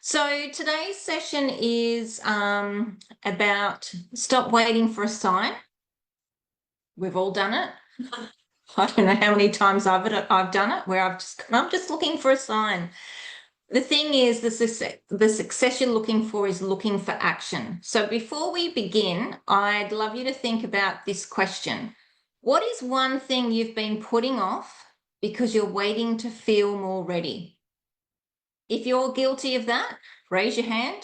So today's session is about stop waiting for a sign. We've all done it. I don't know how many times I've done it where I'm just looking for a sign. The thing is, the success you're looking for is looking for action. So before we begin, I'd love you to think about this question. What is one thing you've been putting off because you're waiting to feel more ready? If you're guilty of that, raise your hand.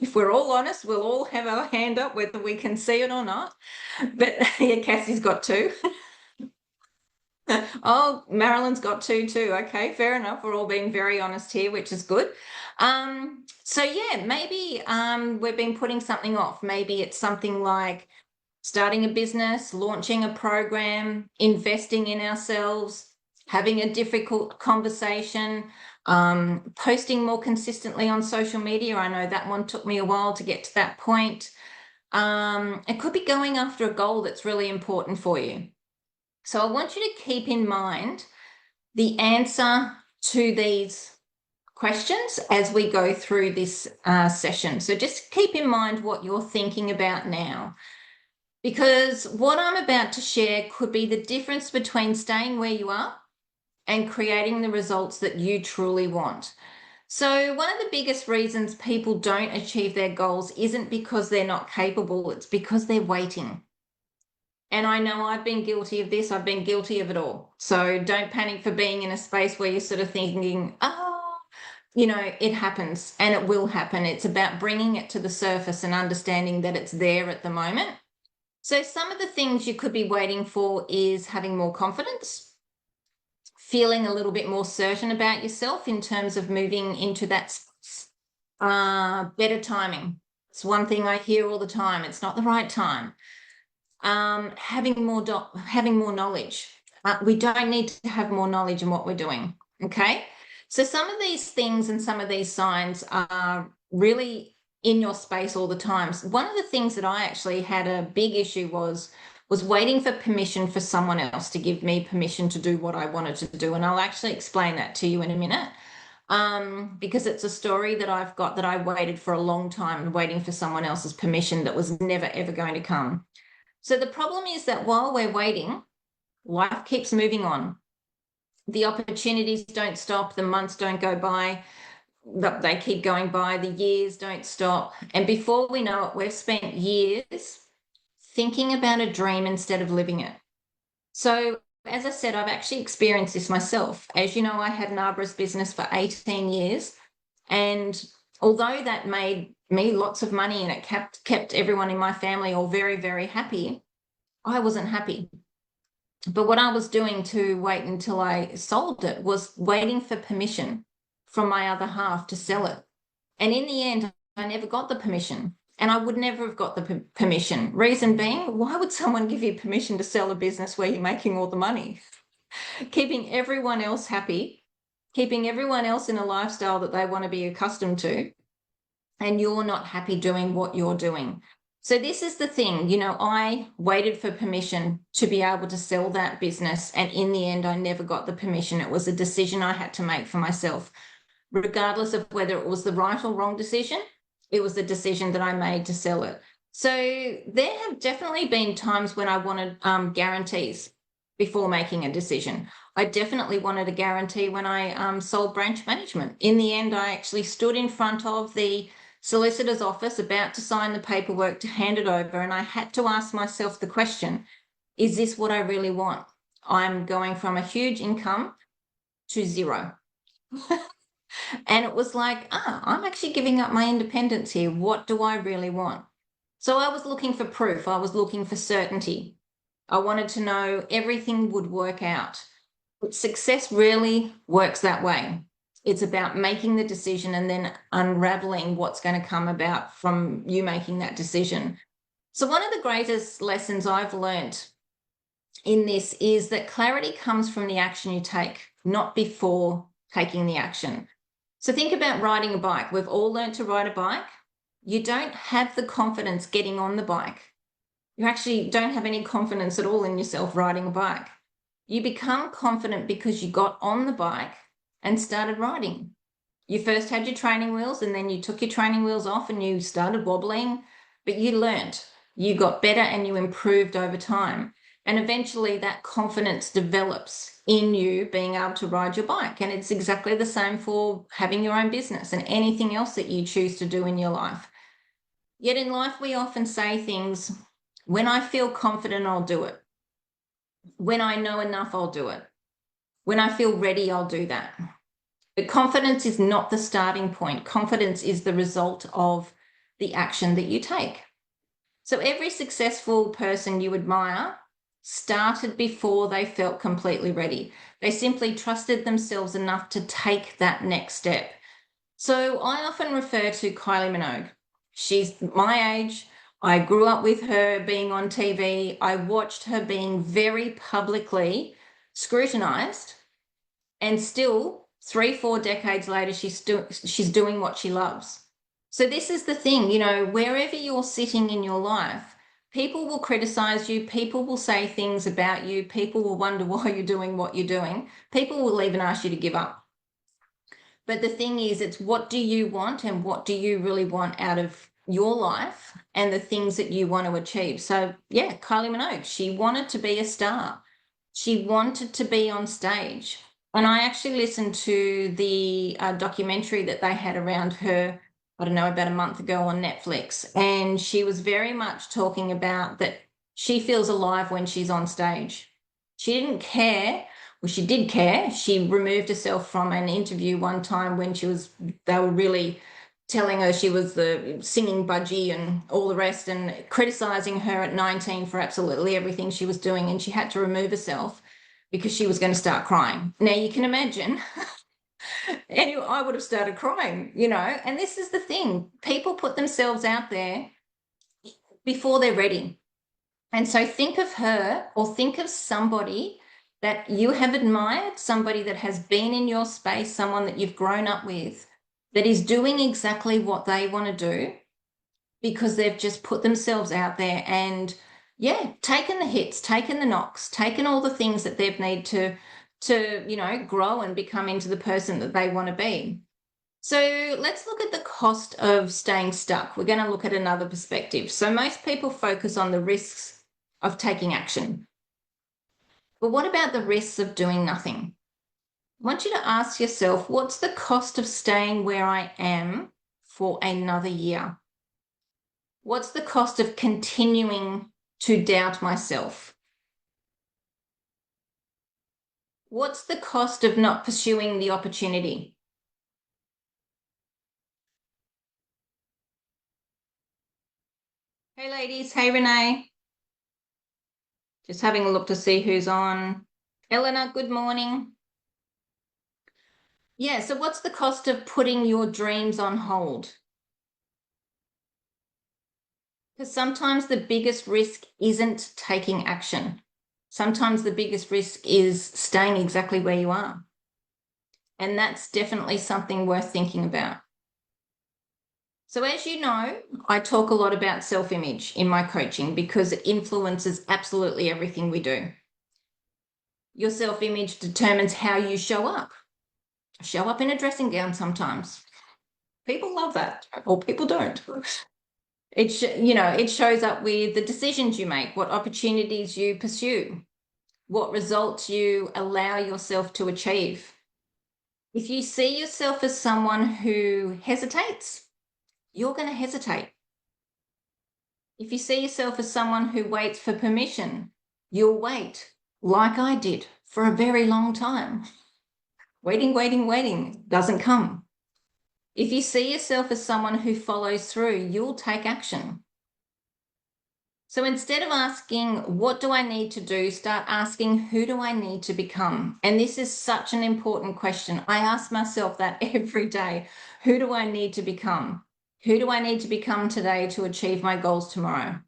If we're all honest, we'll all have our hand up, whether we can see it or not. But yeah, Cassie's got two. Oh, Marilyn's got two too. Okay, fair enough. We're all being very honest here, which is good. So yeah, maybe we've been putting something off. Maybe it's something like starting a business, launching a program, investing in ourselves, having a difficult conversation, posting more consistently on social media. I know that one took me a while to get to that point. It could be going after a goal that's really important for you. So I want you to keep in mind the answer to these questions as we go through this session. So just keep in mind what you're thinking about now, because what I'm about to share could be the difference between staying where you are and creating the results that you truly want. So one of the biggest reasons people don't achieve their goals isn't because they're not capable, it's because they're waiting. And I know I've been guilty of this. I've been guilty of it all. So don't panic for being in a space where you're sort of thinking, oh, it happens and it will happen. It's about bringing it to the surface and understanding that it's there at the moment. So some of the things you could be waiting for is having more confidence, feeling a little bit more certain about yourself in terms of moving into that space. Better timing. It's one thing I hear all the time. It's not the right time. Having more knowledge. We don't need to have more knowledge in what we're doing. Okay. So some of these things and some of these signs are really in your space all the time. So one of the things that I actually had a big issue was waiting for permission for someone else to give me permission to do what I wanted to do. And I'll actually explain that to you in a minute. Because it's a story that I've got that I waited for a long time waiting for someone else's permission that was never, ever going to come. So the problem is that while we're waiting, life keeps moving on. The opportunities don't stop, the months don't go by, they keep going by, the years don't stop. And before we know it, we've spent years thinking about a dream instead of living it. So as I said, I've actually experienced this myself. As you know, I had an arborist business for 18 years. And although that made me lots of money and it kept everyone in my family all very, very happy, I wasn't happy. But what I was doing to wait until I sold it was waiting for permission from my other half to sell it. And in the end, I never got the permission. And I would never have got the permission. Reason being, why would someone give you permission to sell a business where you're making all the money? Keeping everyone else happy, keeping everyone else in a lifestyle that they want to be accustomed to, and you're not happy doing what you're doing. So this is the thing, I waited for permission to be able to sell that business. And in the end, I never got the permission. It was a decision I had to make for myself, regardless of whether it was the right or wrong decision. It was the decision that I made to sell it. So there have definitely been times when I wanted guarantees before making a decision. I definitely wanted a guarantee when I sold branch management. In the end, I actually stood in front of the solicitor's office about to sign the paperwork to hand it over, and I had to ask myself the question, is this what I really want? I'm going from a huge income to zero. And it was like, I'm actually giving up my independence here. What do I really want? So I was looking for proof. I was looking for certainty. I wanted to know everything would work out. But success rarely works that way. It's about making the decision and then unraveling what's going to come about from you making that decision. So one of the greatest lessons I've learned in this is that clarity comes from the action you take, not before taking the action. So think about riding a bike. We've all learned to ride a bike. You don't have the confidence getting on the bike. You actually don't have any confidence at all in yourself riding a bike. You become confident because you got on the bike and started riding. You first had your training wheels and then you took your training wheels off and you started wobbling, but you learnt, you got better and you improved over time. And eventually that confidence develops in you being able to ride your bike. And it's exactly the same for having your own business and anything else that you choose to do in your life. Yet in life, we often say things, when I feel confident, I'll do it. When I know enough, I'll do it. When I feel ready, I'll do that. But confidence is not the starting point. Confidence is the result of the action that you take. So every successful person you admire started before they felt completely ready. They simply trusted themselves enough to take that next step. So I often refer to Kylie Minogue. She's my age. I grew up with her being on TV. I watched her being very publicly scrutinized, and still 3-4 decades later, she's doing what she loves. So this is the thing, wherever you're sitting in your life, people will criticize you, people will say things about you, people will wonder why you're doing what you're doing, people will even ask you to give up. But the thing is, it's what do you want and what do you really want out of your life and the things that you want to achieve. So yeah, Kylie Minogue, she wanted to be a star. She wanted to be on stage. And I actually listened to the documentary that they had around her, I don't know, about a month ago on Netflix. And she was very much talking about that she feels alive when she's on stage. She didn't care. Well, she did care. She removed herself from an interview one time when they were really telling her she was the singing budgie and all the rest and criticizing her at 19 for absolutely everything she was doing. And she had to remove herself because she was going to start crying. Now you can imagine, anyway, I would have started crying, and this is the thing. People put themselves out there before they're ready. And so think of her or think of somebody that you have admired, somebody that has been in your space, someone that you've grown up with, that is doing exactly what they want to do because they've just put themselves out there and, yeah, taken the hits, taken the knocks, taken all the things that they've need to grow and become into the person that they want to be. So let's look at the cost of staying stuck. We're going to look at another perspective. So most people focus on the risks of taking action. But what about the risks of doing nothing? I want you to ask yourself, what's the cost of staying where I am for another year? What's the cost of continuing to doubt myself? What's the cost of not pursuing the opportunity? Hey ladies, hey Renee. Just having a look to see who's on. Eleanor, good morning. Yeah, so what's the cost of putting your dreams on hold? Because sometimes the biggest risk isn't taking action. Sometimes the biggest risk is staying exactly where you are. And that's definitely something worth thinking about. So as you know, I talk a lot about self-image in my coaching because it influences absolutely everything we do. Your self-image determines how you show up. Show up in a dressing gown sometimes. People love that, or people don't. It shows up with the decisions you make, what opportunities you pursue, what results you allow yourself to achieve. If you see yourself as someone who hesitates, you're going to hesitate. If you see yourself as someone who waits for permission, you'll wait, like I did, for a very long time. Waiting, doesn't come. If you see yourself as someone who follows through, you'll take action. So instead of asking, what do I need to do? Start asking, who do I need to become? And this is such an important question. I ask myself that every day. Who do I need to become? Who do I need to become today to achieve my goals tomorrow?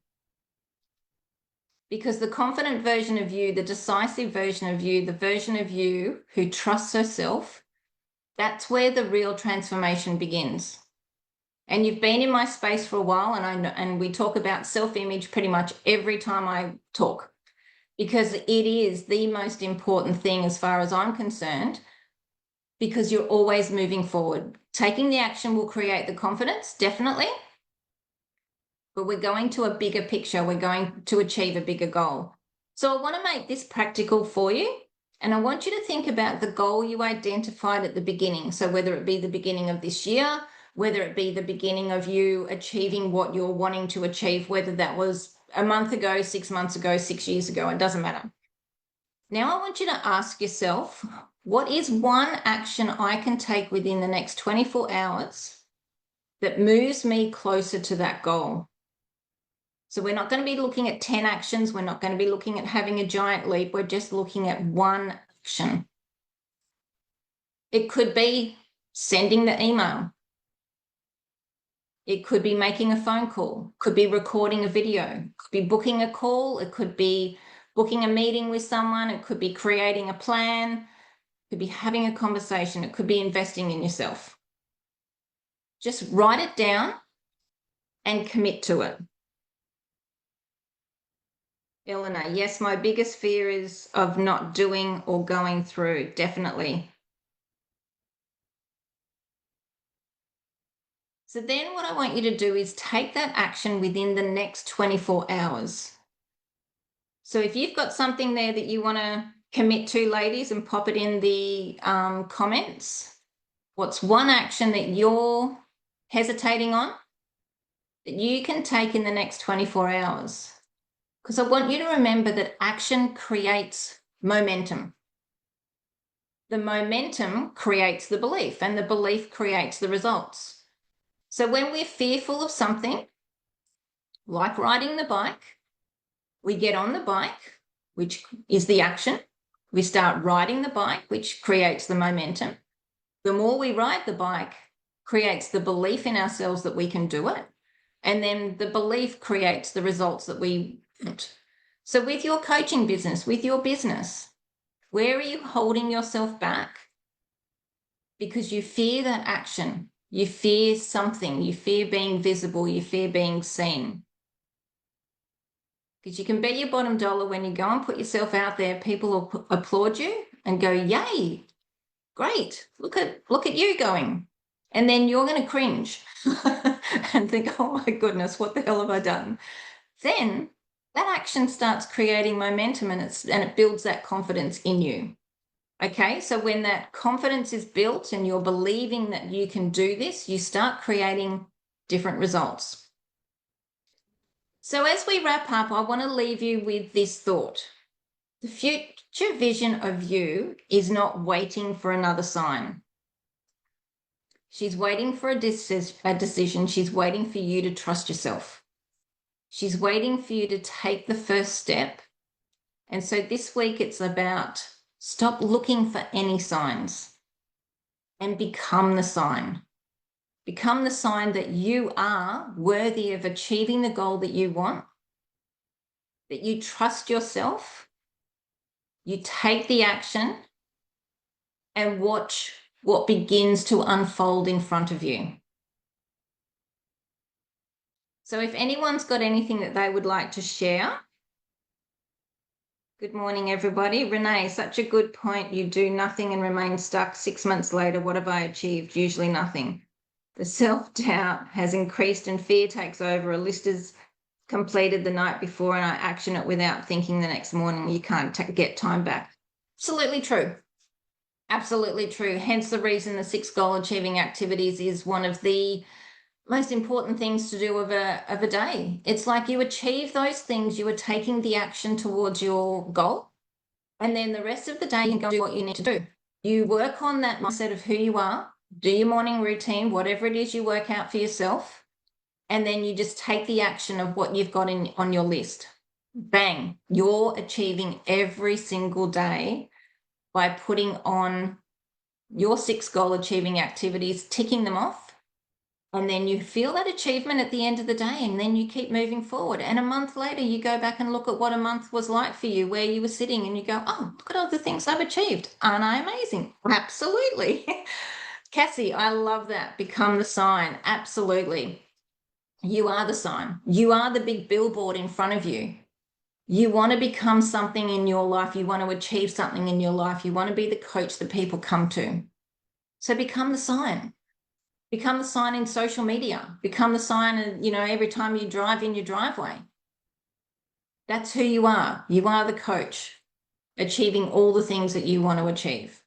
Because the confident version of you, the decisive version of you, the version of you who trusts herself, that's where the real transformation begins. And you've been in my space for a while, and I know, and we talk about self-image pretty much every time I talk, because it is the most important thing as far as I'm concerned, because you're always moving forward. Taking the action will create the confidence, definitely. But we're going to a bigger picture. We're going to achieve a bigger goal. So I want to make this practical for you. And I want you to think about the goal you identified at the beginning. So whether it be the beginning of this year, whether it be the beginning of you achieving what you're wanting to achieve, whether that was a month ago, 6 months ago, 6 years ago, it doesn't matter. Now I want you to ask yourself, what is one action I can take within the next 24 hours that moves me closer to that goal? So we're not going to be looking at 10 actions. We're not going to be looking at having a giant leap. We're just looking at one action. It could be sending the email. It could be making a phone call. Could be recording a video. Could be booking a call. It could be booking a meeting with someone. It could be creating a plan. It could be having a conversation. It could be investing in yourself. Just write it down and commit to it. Eleanor, yes, my biggest fear is of not doing or going through, definitely. So then what I want you to do is take that action within the next 24 hours. So if you've got something there that you want to commit to, ladies, and pop it in the comments, what's one action that you're hesitating on that you can take in the next 24 hours? Because I want you to remember that action creates momentum. The momentum creates the belief, and the belief creates the results. So when we're fearful of something, like riding the bike, we get on the bike, which is the action. We start riding the bike, which creates the momentum. The more we ride the bike, creates the belief in ourselves that we can do it. And then the belief creates the results that we want. So with your coaching business, with your business, where are you holding yourself back? Because you fear that action. You fear something. You fear being visible. You fear being seen. Because you can bet your bottom dollar when you go and put yourself out there, people will applaud you and go, yay, great, look at you going. And then you're going to cringe and think, oh my goodness, what the hell have I done? Then that action starts creating momentum and it builds that confidence in you. Okay, so when that confidence is built and you're believing that you can do this, you start creating different results. So as we wrap up, I want to leave you with this thought. The future vision of you is not waiting for another sign. She's waiting for a decision. She's waiting for you to trust yourself. She's waiting for you to take the first step. And so this week it's about stop looking for any signs and become the sign. Become the sign that you are worthy of achieving the goal that you want, that you trust yourself, you take the action and watch what begins to unfold in front of you. So if anyone's got anything that they would like to share. Good morning, everybody. Renee, such a good point. You do nothing and remain stuck. 6 months later, what have I achieved? Usually nothing. The self-doubt has increased and fear takes over. A list is completed the night before and I action it without thinking the next morning. You can't get time back. Absolutely true. Absolutely true. Hence the reason the 6 goal achieving activities is one of the most important things to do of a day. It's like you achieve those things, you are taking the action towards your goal, and then the rest of the day you can go do what you need to do. You work on that mindset of who you are, do your morning routine, whatever it is you work out for yourself, and then you just take the action of what you've got on your list. Bang, you're achieving every single day by putting on your 6 goal achieving activities, ticking them off. And then you feel that achievement at the end of the day, and then you keep moving forward. And a month later, you go back and look at what a month was like for you, where you were sitting, and you go, oh, look at all the things I've achieved. Aren't I amazing? Absolutely. Cassie, I love that. Become the sign. Absolutely. You are the sign. You are the big billboard in front of you. You want to become something in your life. You want to achieve something in your life. You want to be the coach that people come to. So become the sign. Become the sign in social media. Become the sign, every time you drive in your driveway. That's who you are. You are the coach, achieving all the things that you want to achieve.